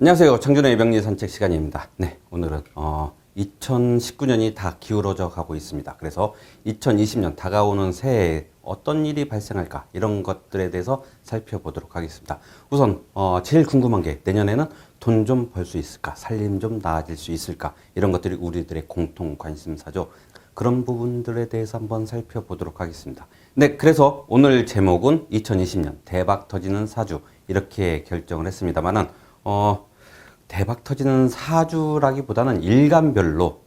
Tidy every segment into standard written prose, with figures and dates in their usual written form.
안녕하세요. 창준의 명리 산책 시간입니다. 네, 오늘은 2019년이 다 기울어져 가고 있습니다. 그래서 2020년 다가오는 새해에 어떤 일이 발생할까 이런 것들에 대해서 살펴보도록 하겠습니다. 우선 제일 궁금한 게 내년에는 돈 좀 벌 수 있을까, 살림 좀 나아질 수 있을까 이런 것들이 우리들의 공통 관심사죠. 그런 부분들에 대해서 한번 살펴보도록 하겠습니다. 네, 그래서 오늘 제목은 2020년 대박 터지는 사주 이렇게 결정을 했습니다만은 대박 터지는 사주라기보다는 일간별로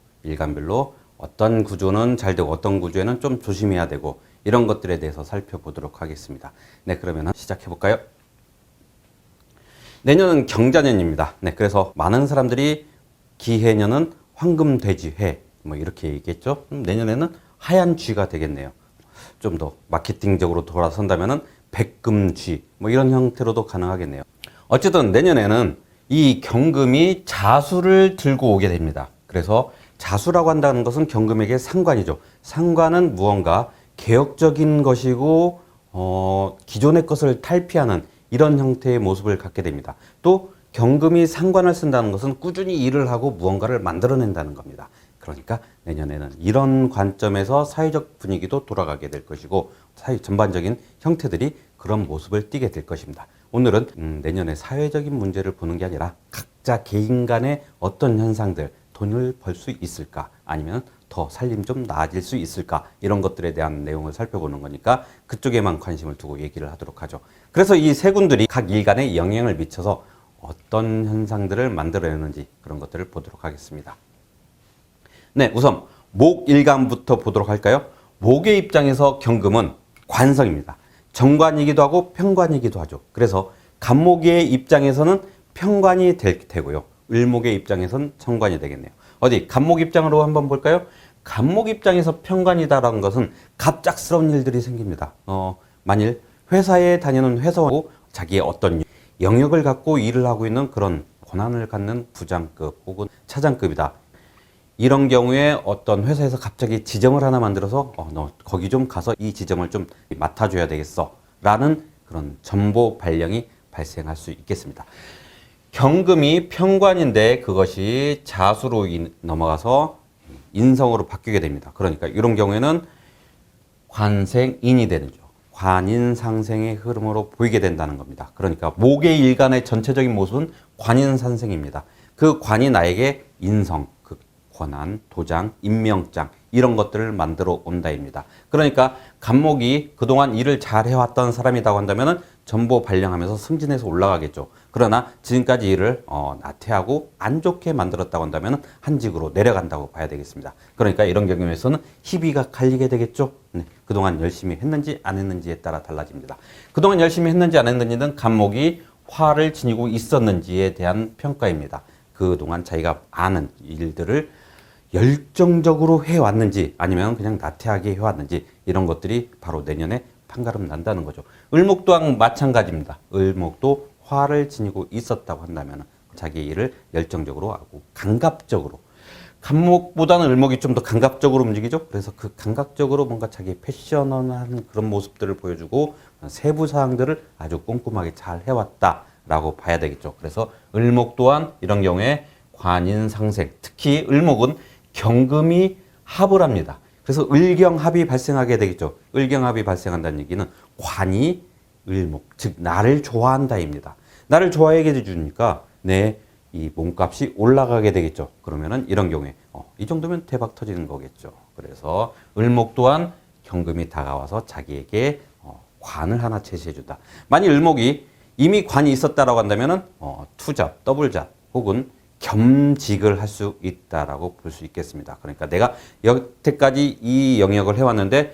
어떤 구조는 잘 되고 어떤 구조에는 좀 조심해야 되고 이런 것들에 대해서 살펴보도록 하겠습니다. 네, 그러면 시작해 볼까요? 내년은 경자년입니다. 네, 그래서 많은 사람들이 기해년은 황금돼지해 뭐 이렇게 얘기했죠. 내년에는 하얀 쥐가 되겠네요. 좀 더 마케팅적으로 돌아선다면은 백금쥐 뭐 이런 형태로도 가능하겠네요. 어쨌든 내년에는 이 경금이 자수를 들고 오게 됩니다. 그래서 자수라고 한다는 것은 경금에게 상관이죠. 상관은 무언가 개혁적인 것이고 기존의 것을 탈피하는 이런 형태의 모습을 갖게 됩니다. 또 경금이 상관을 쓴다는 것은 꾸준히 일을 하고 무언가를 만들어낸다는 겁니다. 그러니까 내년에는 이런 관점에서 사회적 분위기도 돌아가게 될 것이고 사회 전반적인 형태들이 그런 모습을 띠게 될 것입니다. 오늘은 내년에 사회적인 문제를 보는 게 아니라 각자 개인 간의 어떤 현상들, 돈을 벌 수 있을까 아니면 더 살림 좀 나아질 수 있을까 이런 것들에 대한 내용을 살펴보는 거니까 그쪽에만 관심을 두고 얘기를 하도록 하죠. 그래서 이 세 군들이 각 일간에 영향을 미쳐서 어떤 현상들을 만들어내는지 그런 것들을 보도록 하겠습니다. 네, 우선 목일간부터 보도록 할까요? 목의 입장에서 경금은 관성입니다. 정관이기도 하고 편관이기도 하죠. 그래서 간목의 입장에서는 편관이 될 테고요. 을목의 입장에서는 정관이 되겠네요. 어디 간목 입장으로 한번 볼까요? 간목 입장에서 편관이다라는 것은 갑작스러운 일들이 생깁니다. 만일 회사에 다니는 회사원이고 자기의 어떤 영역을 갖고 일을 하고 있는 그런 권한을 갖는 부장급 혹은 차장급이다. 이런 경우에 어떤 회사에서 갑자기 지점을 하나 만들어서 너 거기 좀 가서 이 지점을 좀 맡아줘야 되겠어 라는 그런 전보 발령이 발생할 수 있겠습니다. 경금이 편관인데 그것이 자수로 넘어가서 인성으로 바뀌게 됩니다. 그러니까 이런 경우에는 관생인이 되는 죠. 관인상생의 흐름으로 보이게 된다는 겁니다. 그러니까 목의 일간의 전체적인 모습은 관인산생입니다. 그 관이 나에게 인성, 그 권한, 도장, 임명장 이런 것들을 만들어 온다입니다. 그러니까 간목이 그동안 일을 잘 해왔던 사람이라고 한다면 전보 발령하면서 승진해서 올라가겠죠. 그러나 지금까지 일을 나태하고 안 좋게 만들었다고 한다면 한직으로 내려간다고 봐야 되겠습니다. 그러니까 이런 경우에서는 희비가 갈리게 되겠죠. 네, 그동안 열심히 했는지 안 했는지에 따라 달라집니다. 그동안 열심히 했는지 안 했는지는 간목이 화를 지니고 있었는지에 대한 평가입니다. 그동안 자기가 아는 일들을 열정적으로 해왔는지 아니면 그냥 나태하게 해왔는지 이런 것들이 바로 내년에 판가름 난다는 거죠. 을목 또한 마찬가지입니다. 을목도 화를 지니고 있었다고 한다면 자기의 일을 열정적으로 하고 감각적으로, 간목보다는 을목이 좀 더 감각적으로 움직이죠. 그래서 그 감각적으로 뭔가 자기의 패셔너한 그런 모습들을 보여주고 세부 사항들을 아주 꼼꼼하게 잘 해왔다라고 봐야 되겠죠. 그래서 을목 또한 이런 경우에 관인상생, 특히 을목은 경금이 합을 합니다. 그래서 을경합이 발생하게 되겠죠. 을경합이 발생한다는 얘기는 관이 을목, 즉 나를 좋아한다입니다. 나를 좋아하게 해주니까 내 이 몸값이 올라가게 되겠죠. 그러면은 이런 경우에 이 정도면 대박 터지는 거겠죠. 그래서 을목 또한 경금이 다가와서 자기에게 관을 하나 제시해준다. 만일 을목이 이미 관이 있었다라고 한다면은 투잡, 더블잡 혹은 겸직을 할 수 있다라고 볼 수 있겠습니다. 그러니까 내가 여태까지 이 영역을 해왔는데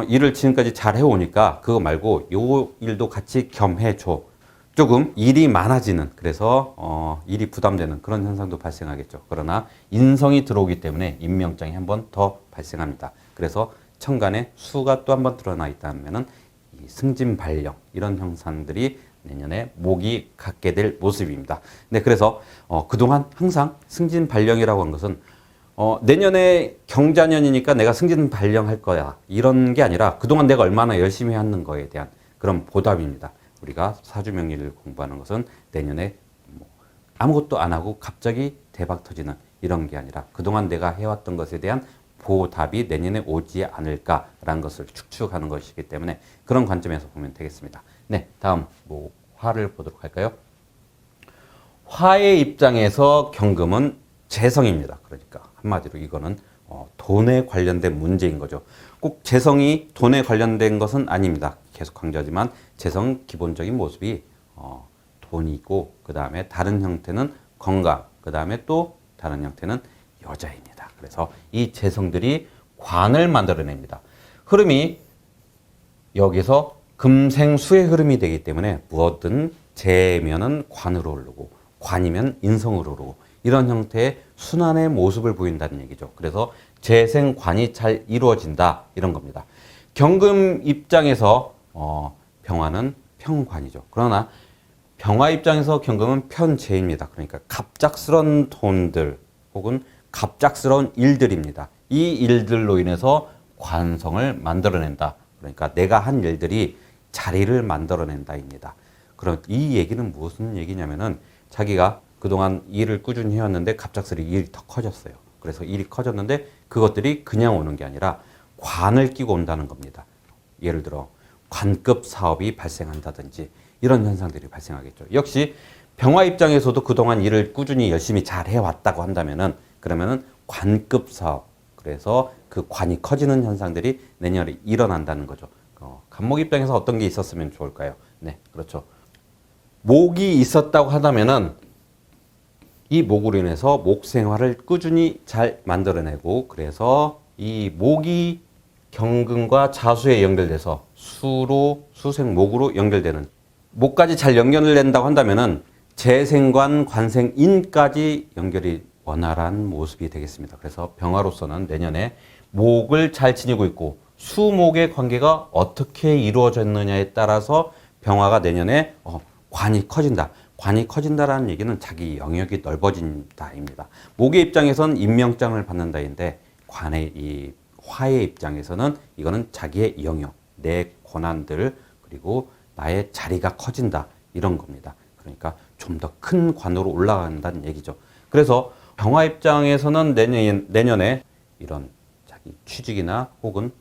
일을 지금까지 잘 해오니까 그거 말고 요 일도 같이 겸해줘. 조금 일이 많아지는, 그래서 일이 부담되는 그런 현상도 발생하겠죠. 그러나 인성이 들어오기 때문에 임명장이 한 번 더 발생합니다. 그래서 천간에 수가 또 한 번 드러나 있다면은 이 승진 발령 이런 형상들이 내년에 목이 갖게 될 모습입니다. 네, 그래서 그동안 항상 승진 발령이라고 한 것은 내년에 경자년이니까 내가 승진 발령할 거야 이런 게 아니라 그동안 내가 얼마나 열심히 하는 거에 대한 그런 보답입니다. 우리가 사주명리를 공부하는 것은 내년에 아무것도 안 하고 갑자기 대박 터지는 이런 게 아니라 그동안 내가 해왔던 것에 대한 보답이 내년에 오지 않을까라는 것을 축축하는 것이기 때문에 그런 관점에서 보면 되겠습니다. 네, 다음 화를 보도록 할까요? 화의 입장에서 경금은 재성입니다. 그러니까 한마디로 이거는 돈에 관련된 문제인 거죠. 꼭 재성이 돈에 관련된 것은 아닙니다. 계속 강조하지만 재성 기본적인 모습이 돈이고 그 다음에 다른 형태는 건강, 그 다음에 또 다른 형태는 여자입니다. 그래서 이 재성들이 관을 만들어냅니다. 흐름이 여기서 금생수의 흐름이 되기 때문에 무엇든 재면은 관으로 오르고 관이면 인성으로 오르고 이런 형태의 순환의 모습을 보인다는 얘기죠. 그래서 재생관이 잘 이루어진다 이런 겁니다. 경금 입장에서 병화는 평관이죠. 그러나 병화 입장에서 경금은 편재입니다. 그러니까 갑작스러운 돈들 혹은 갑작스러운 일들입니다. 이 일들로 인해서 관성을 만들어낸다. 그러니까 내가 한 일들이 자리를 만들어낸다입니다. 그럼 이 얘기는 무슨 얘기냐면은 자기가 그동안 일을 꾸준히 해왔는데 갑작스레 일이 더 커졌어요. 그래서 일이 커졌는데 그것들이 그냥 오는 게 아니라 관을 끼고 온다는 겁니다. 예를 들어 관급 사업이 발생한다든지 이런 현상들이 발생하겠죠. 역시 병화 입장에서도 그동안 일을 꾸준히 열심히 잘 해왔다고 한다면은 그러면은 관급 사업, 그래서 그 관이 커지는 현상들이 내년에 일어난다는 거죠. 간목 입장에서 어떤 게 있었으면 좋을까요? 네, 그렇죠. 목이 있었다고 하다면은 이 목으로 인해서 목 생활을 꾸준히 잘 만들어내고 그래서 이 목이 경금과 자수에 연결돼서 수로 수생 목으로 연결되는 목까지 잘 연결을 낸다고 한다면은 재생관 관생인까지 연결이 원활한 모습이 되겠습니다. 그래서 병화로서는 내년에 목을 잘 지니고 있고 수목의 관계가 어떻게 이루어졌느냐에 따라서 병화가 내년에 관이 커진다. 관이 커진다라는 얘기는 자기 영역이 넓어진다입니다. 목의 입장에서는 임명장을 받는다인데 관의 이 화의 입장에서는 이거는 자기의 영역, 내 권한들 그리고 나의 자리가 커진다 이런 겁니다. 그러니까 좀 더 큰 관으로 올라간다는 얘기죠. 그래서 병화 입장에서는 내년에 이런 자기 취직이나 혹은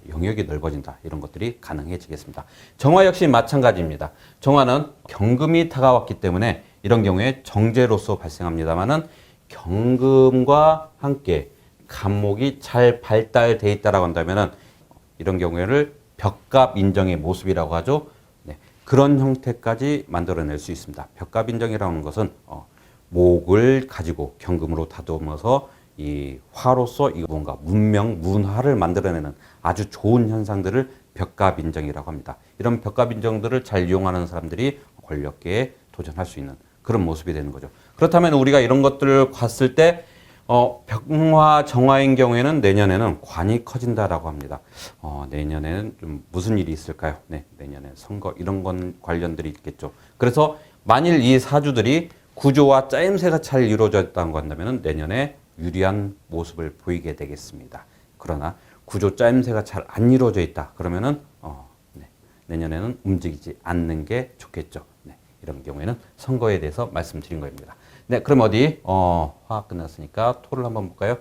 영역이 넓어진다 이런 것들이 가능해지겠습니다. 정화 역시 마찬가지입니다. 정화는 경금이 다가왔기 때문에 이런 경우에 정제로서 발생합니다만은 경금과 함께 간목이 잘 발달돼 있다라고 한다면은 이런 경우에를 벽갑 인정의 모습이라고 하죠. 네, 그런 형태까지 만들어낼 수 있습니다. 벽갑 인정이라는 것은 목을 가지고 경금으로 다듬어서 이 화로서 이 뭔가 문명, 문화를 만들어내는 아주 좋은 현상들을 벽갑 인정이라고 합니다. 이런 벽갑 인정들을 잘 이용하는 사람들이 권력계에 도전할 수 있는 그런 모습이 되는 거죠. 그렇다면 우리가 이런 것들을 봤을 때 병화, 정화인 경우에는 내년에는 관이 커진다라고 합니다. 내년에는 좀 무슨 일이 있을까요? 네, 내년에 선거 이런 건 관련들이 있겠죠. 그래서 만일 이 사주들이 구조와 짜임새가 잘 이루어졌다고 한다면 내년에 유리한 모습을 보이게 되겠습니다. 그러나 구조 짜임새가 잘 안 이루어져 있다. 그러면은 내년에는 움직이지 않는 게 좋겠죠. 네, 이런 경우에는 선거에 대해서 말씀드린 겁니다. 네, 그럼 화 끝났으니까 토를 한번 볼까요?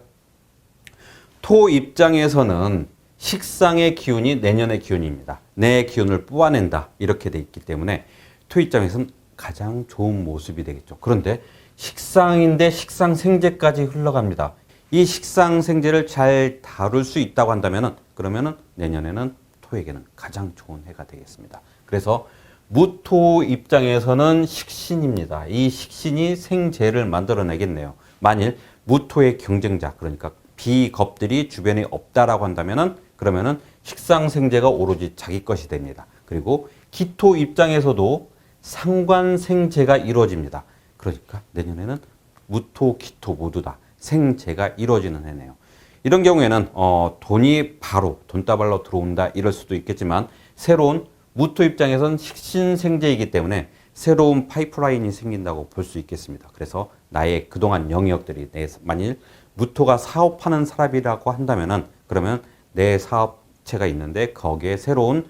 토 입장에서는 식상의 기운이 내년의 기운입니다. 내 기운을 뽑아낸다. 이렇게 돼 있기 때문에 토 입장에서는 가장 좋은 모습이 되겠죠. 그런데 식상인데 식상생재까지 흘러갑니다. 이 식상생재를 잘 다룰 수 있다고 한다면은 그러면은 내년에는 토에게는 가장 좋은 해가 되겠습니다. 그래서 무토 입장에서는 식신입니다. 이 식신이 생재를 만들어내겠네요. 만일 무토의 경쟁자, 그러니까 비겁들이 주변에 없다라고 한다면은 그러면은 식상생재가 오로지 자기 것이 됩니다. 그리고 기토 입장에서도 상관생재가 이루어집니다. 그러니까 내년에는 무토, 기토 모두 다 생재가 이루어지는 해네요. 이런 경우에는 돈이 바로 돈다발로 들어온다 이럴 수도 있겠지만 새로운 무토 입장에서는 식신생재이기 때문에 새로운 파이프라인이 생긴다고 볼 수 있겠습니다. 그래서 나의 그동안 영역들이 만일 무토가 사업하는 사람이라고 한다면은 그러면 내 사업체가 있는데 거기에 새로운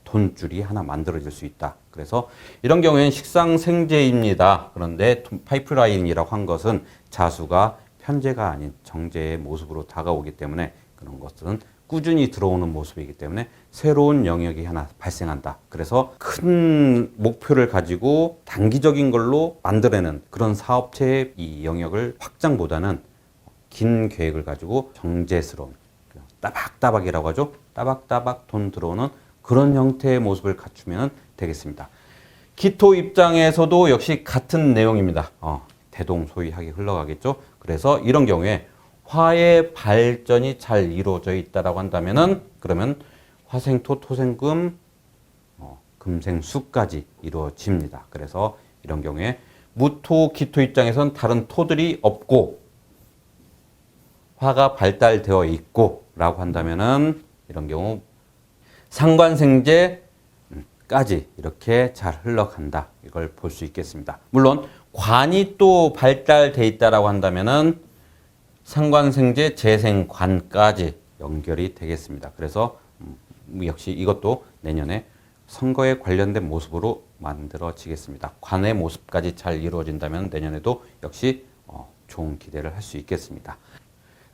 돈줄이 하나 만들어질 수 있다. 그래서 이런 경우에는 식상생재입니다. 그런데 파이프라인이라고 한 것은 자수가 편재가 아닌 정재의 모습으로 다가오기 때문에 그런 것은 꾸준히 들어오는 모습이기 때문에 새로운 영역이 하나 발생한다. 그래서 큰 목표를 가지고 단기적인 걸로 만들어내는 그런 사업체의 이 영역을 확장보다는 긴 계획을 가지고 정제스러운 따박따박이라고 하죠. 따박따박 돈 들어오는 그런 형태의 모습을 갖추면 되겠습니다. 기토 입장에서도 역시 같은 내용입니다. 대동소이하게 흘러가겠죠. 그래서 이런 경우에 화의 발전이 잘 이루어져 있다라고 한다면은 그러면 화생토, 토생금, 금생수까지 이루어집니다. 그래서 이런 경우에 무토, 기토 입장에선 다른 토들이 없고 화가 발달되어 있고 라고 한다면은 이런 경우 상관생재까지 이렇게 잘 흘러간다. 이걸 볼 수 있겠습니다. 물론 관이 또 발달돼 있다라고 한다면은 상관생재, 재생관까지 연결이 되겠습니다. 그래서 역시 이것도 내년에 선거에 관련된 모습으로 만들어지겠습니다. 관의 모습까지 잘 이루어진다면 내년에도 역시 좋은 기대를 할 수 있겠습니다.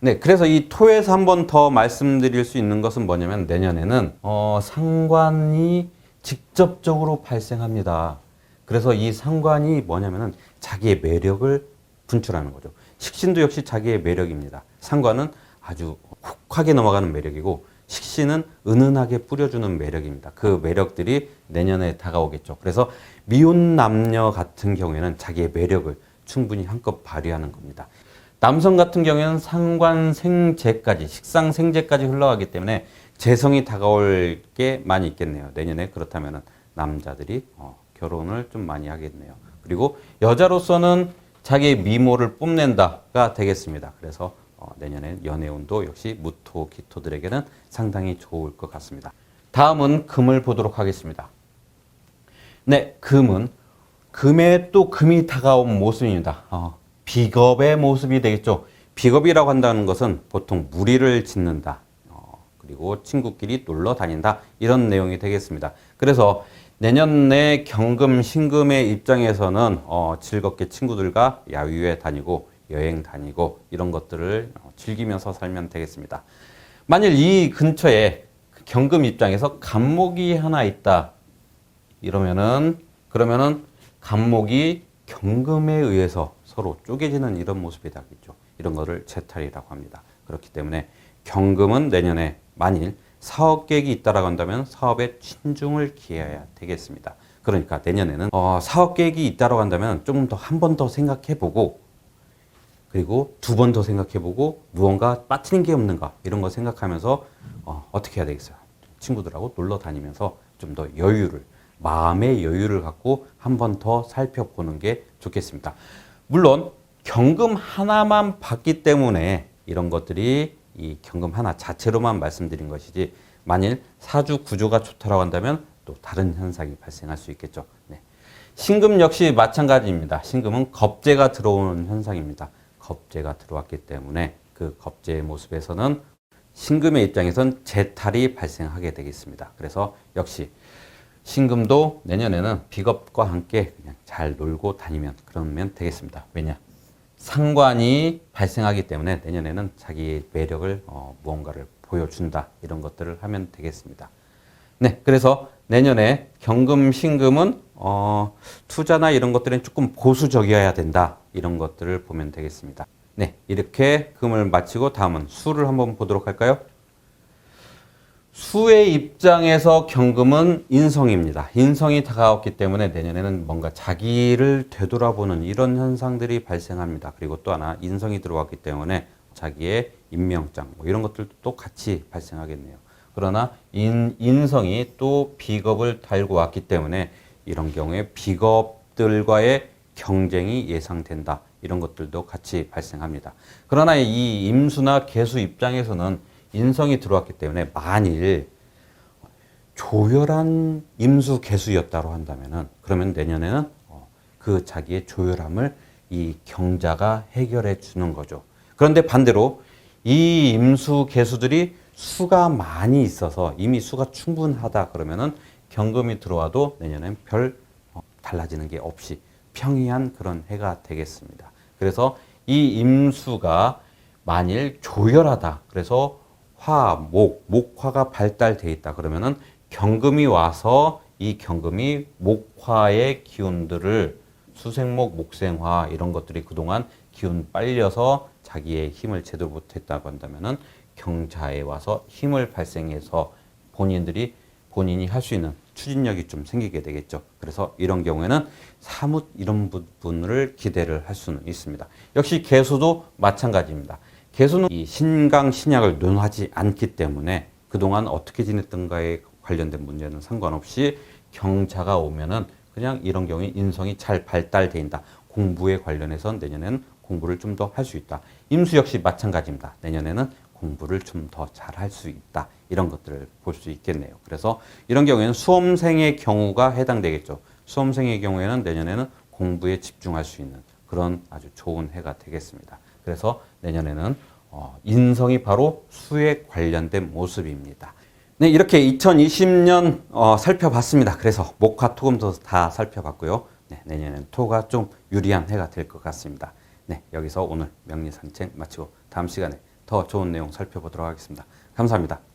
네, 그래서 이 토에서 한 번 더 말씀드릴 수 있는 것은 뭐냐면 내년에는 상관이 직접적으로 발생합니다. 그래서 이 상관이 뭐냐면은 자기의 매력을 분출하는 거죠. 식신도 역시 자기의 매력입니다. 상관은 아주 혹하게 넘어가는 매력이고 식신은 은은하게 뿌려주는 매력입니다. 그 매력들이 내년에 다가오겠죠. 그래서 미혼 남녀 같은 경우에는 자기의 매력을 충분히 한껏 발휘하는 겁니다. 남성 같은 경우에는 상관생재까지, 식상생재까지 흘러가기 때문에 재성이 다가올 게 많이 있겠네요. 내년에 그렇다면 남자들이 결혼을 좀 많이 하겠네요. 그리고 여자로서는 자기의 미모를 뽐낸다가 되겠습니다. 그래서 내년에 연애운도 역시 무토, 기토들에게는 상당히 좋을 것 같습니다. 다음은 금을 보도록 하겠습니다. 네, 금에 또 금이 다가온 모습입니다. 비겁의 모습이 되겠죠. 비겁이라고 한다는 것은 보통 무리를 짓는다. 그리고 친구끼리 놀러 다닌다. 이런 내용이 되겠습니다. 그래서 내년에 경금, 신금의 입장에서는 즐겁게 친구들과 야유회 다니고 여행 다니고 이런 것들을 즐기면서 살면 되겠습니다. 만일 이 근처에 경금 입장에서 간목이 하나 있다. 그러면은 간목이 경금에 의해서 서로 쪼개지는 이런 모습이 되겠죠. 이런 거를 재탈이라고 합니다. 그렇기 때문에 경금은 내년에 만일 사업 계획이 있다라고 한다면 사업에 신중을 기해야 되겠습니다. 그러니까 내년에는 사업 계획이 있다라고 한다면 좀 더 한 번 더 생각해보고 그리고 두 번 더 생각해보고 무언가 빠뜨린 게 없는가 이런 거 생각하면서 어떻게 해야 되겠어요? 친구들하고 놀러 다니면서 좀 더 마음의 여유를 갖고 한 번 더 살펴보는 게 좋겠습니다. 물론 경금 하나만 봤기 때문에 이런 것들이 이 경금 하나 자체로만 말씀드린 것이지 만일 사주 구조가 좋다라고 한다면 또 다른 현상이 발생할 수 있겠죠. 네. 신금 역시 마찬가지입니다. 신금은 겁재가 들어오는 현상입니다. 겁재가 들어왔기 때문에 그 겁재의 모습에서는 신금의 입장에선 재탈이 발생하게 되겠습니다. 그래서 역시 신금도 내년에는 비겁과 함께 그냥 잘 놀고 다니면 그러면 되겠습니다. 왜냐? 상관이 발생하기 때문에 내년에는 자기의 매력을 무언가를 보여준다. 이런 것들을 하면 되겠습니다. 네, 그래서 내년에 경금, 신금은 투자나 이런 것들은 조금 보수적이어야 된다. 이런 것들을 보면 되겠습니다. 네, 이렇게 금을 마치고 다음은 수를 한번 보도록 할까요? 수의 입장에서 경금은 인성입니다. 인성이 다가왔기 때문에 내년에는 뭔가 자기를 되돌아보는 이런 현상들이 발생합니다. 그리고 또 하나 인성이 들어왔기 때문에 자기의 임명장 이런 것들도 또 같이 발생하겠네요. 그러나 인성이 또 비겁을 달고 왔기 때문에 이런 경우에 비겁들과의 경쟁이 예상된다. 이런 것들도 같이 발생합니다. 그러나 이 임수나 계수 입장에서는 인성이 들어왔기 때문에 만일 조열한 임수 개수였다고 한다면은 그러면 내년에는 그 자기의 조열함을 이 경자가 해결해 주는 거죠. 그런데 반대로 이 임수 개수들이 수가 많이 있어서 이미 수가 충분하다 그러면은 경금이 들어와도 내년엔 별 달라지는 게 없이 평이한 그런 해가 되겠습니다. 그래서 이 임수가 만일 조열하다. 그래서 목화가 발달돼 있다. 그러면은 경금이 와서 이 경금이 목화의 기운들을 수생목, 목생화 이런 것들이 그동안 기운 빨려서 자기의 힘을 제대로 못했다고 한다면은 경자에 와서 힘을 발생해서 본인이 할 수 있는 추진력이 좀 생기게 되겠죠. 그래서 이런 경우에는 사뭇 이런 부분을 기대를 할 수는 있습니다. 역시 개수도 마찬가지입니다. 개수는 이 신강, 신약을 논하지 않기 때문에 그동안 어떻게 지냈던가에 관련된 문제는 상관없이 경자가 오면은 그냥 이런 경우에 인성이 잘 발달된다. 공부에 관련해서 내년에는 공부를 좀 더 할 수 있다. 임수 역시 마찬가지입니다. 내년에는 공부를 좀 더 잘 할 수 있다. 이런 것들을 볼 수 있겠네요. 그래서 이런 경우에는 수험생의 경우가 해당되겠죠. 수험생의 경우에는 내년에는 공부에 집중할 수 있는 그런 아주 좋은 해가 되겠습니다. 그래서 내년에는 인성이 바로 수에 관련된 모습입니다. 네, 이렇게 2020년 살펴봤습니다. 그래서 목화, 토금도 다 살펴봤고요. 네, 내년에는 토가 좀 유리한 해가 될 것 같습니다. 네, 여기서 오늘 명리 산책 마치고 다음 시간에 더 좋은 내용 살펴보도록 하겠습니다. 감사합니다.